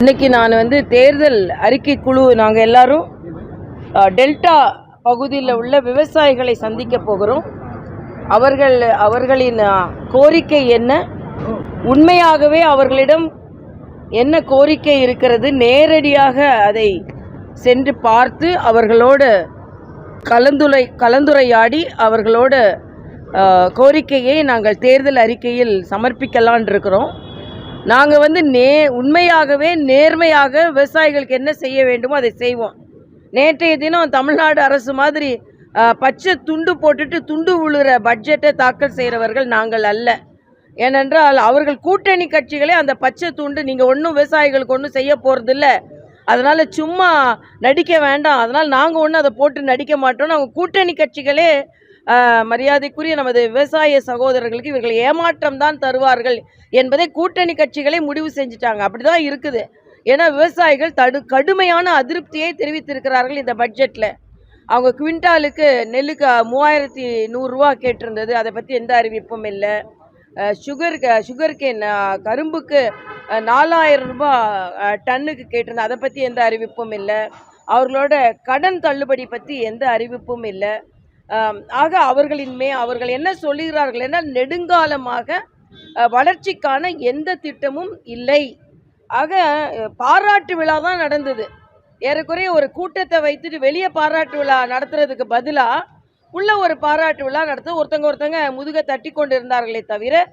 இன்னைக்கு நான் தேர்தல் அறிக்கை குழு நாங்கள் எல்லாரும் டெல்டா பகுதியில் உள்ள விவசாயிகளை சந்திக்க போகிறோம். அவர்களின் கோரிக்கை என்ன, உண்மையாகவே அவர்களிடம் என்ன கோரிக்கை இருக்கிறது, நேரடியாக அதை சென்று பார்த்து அவர்களோடு கலந்துரையாடி அவர்களோட கோரிக்கையை நாங்கள் தேர்தல் அறிக்கையில் சமர்ப்பிக்கலான் இருக்கிறோம். நாங்கள் உண்மையாகவே நேர்மையாக விவசாயிகளுக்கு என்ன செய்ய வேண்டுமோ அதை செய்வோம். நேற்றைய தினம் தமிழ்நாடு அரசு மாதிரி பச்சை துண்டு போட்டுட்டு துண்டு விழுகிற பட்ஜெட்டை தாக்கல் செய்கிறவர்கள் நாங்கள் அல்ல. ஏனென்றால் அவர்கள் கூட்டணி கட்சிகளே அந்த பச்சை துண்டு நீங்கள் ஒன்றும் விவசாயிகளுக்கு ஒன்றும் செய்ய போகிறதில்ல, அதனால் சும்மா நடிக்க வேண்டாம், அதனால் நாங்கள் ஒன்றும் அதை போட்டு நடிக்க மாட்டோம்னு அவங்க கூட்டணி கட்சிகளே மரியாதைக்குரிய நமது விவசாய சகோதரர்களுக்கு இவர்கள் ஏமாற்றம் தான் தருவார்கள் என்பதை கூட்டணி கட்சிகளை முடிவு செஞ்சுட்டாங்க. அப்படி தான் இருக்குது. ஏன்னா விவசாயிகள் கடுமையான அதிருப்தியை தெரிவித்திருக்கிறார்கள் இந்த பட்ஜெட்டில். அவங்க குவிண்டாலுக்கு நெல்லுக்கு 3100 ரூபா கேட்டிருந்தது, அதை பற்றி எந்த அறிவிப்பும் இல்லை. சுகர்கேன் கரும்புக்கு 4000 ரூபா டன்னுக்கு கேட்டிருந்தது, அதை பற்றி எந்த அறிவிப்பும் இல்லை. அவர்களோட கடன் தள்ளுபடி பற்றி எந்த அறிவிப்பும் இல்லை. ஆக அவர்கள் என்ன சொல்லுகிறார்கள் என்றால் நெடுங்காலமாக வளர்ச்சிக்கான எந்த திட்டமும் இல்லை. ஆக பாராட்டு விழா தான் நடந்தது. ஏறக்குறைய ஒரு கூட்டத்தை வைத்துட்டு வெளியே பாராட்டு விழா நடத்துறதுக்கு பதிலாக உள்ள ஒரு பாராட்டு விழா நடத்த ஒருத்தங்க முதுக தட்டி கொண்டு இருந்தார்களே தவிர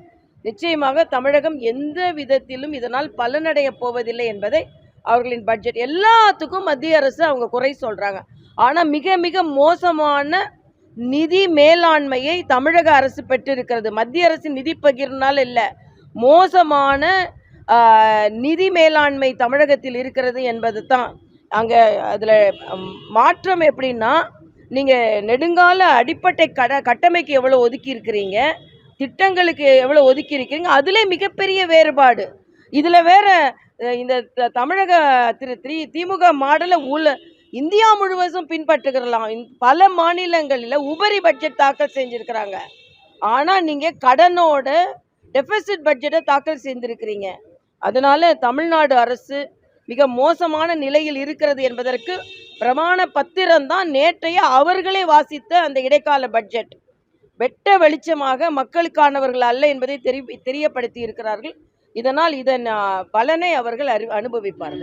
நிச்சயமாக தமிழகம் எந்த விதத்திலும் இதனால் பலனடைய போவதில்லை என்பதை அவர்களின் பட்ஜெட் எல்லாத்துக்கும் மத்திய அரசு அவங்க குறை சொல்கிறாங்க. ஆனால் மிக மிக மோசமான நிதி மேலாண்மையை தமிழக அரசு பெற்றிருக்கிறது. மத்திய அரசின் நிதி பகிர்னால் இல்லை, மோசமான நிதி மேலாண்மை தமிழகத்தில் இருக்கிறது என்பது தான். அங்கே அதில் மாற்றம் எப்படின்னா, நீங்கள் நெடுங்கால அடிப்படை கட்டமைக்கு எவ்வளோ ஒதுக்கி இருக்கிறீங்க, திட்டங்களுக்கு எவ்வளோ ஒதுக்கி இருக்கிறீங்க, அதிலே மிகப்பெரிய வேறுபாடு. இதில் வேற இந்த தமிழக திமுக மாடலை இந்தியா முழுவதும் பின்பற்றுகிறலாம். பல மாநிலங்களில் உபரி பட்ஜெட் தாக்கல் செஞ்சுருக்கிறாங்க. ஆனால் நீங்கள் கடனோட டெபிசிட் பட்ஜெட்டை தாக்கல் செய்திருக்கிறீங்க. அதனால் தமிழ்நாடு அரசு மிக மோசமான நிலையில் இருக்கிறது என்பதற்கு பிரமாண பத்திரம்தான் நேற்றைய அவர்களே வாசித்த அந்த இடைக்கால பட்ஜெட். வெட்ட வெளிச்சமாக மக்களுக்கானவர்கள் அல்ல என்பதை தெரியப்படுத்தி இருக்கிறார்கள். இதனால் இதன் பலனை அவர்கள் அனுபவிப்பார்கள்.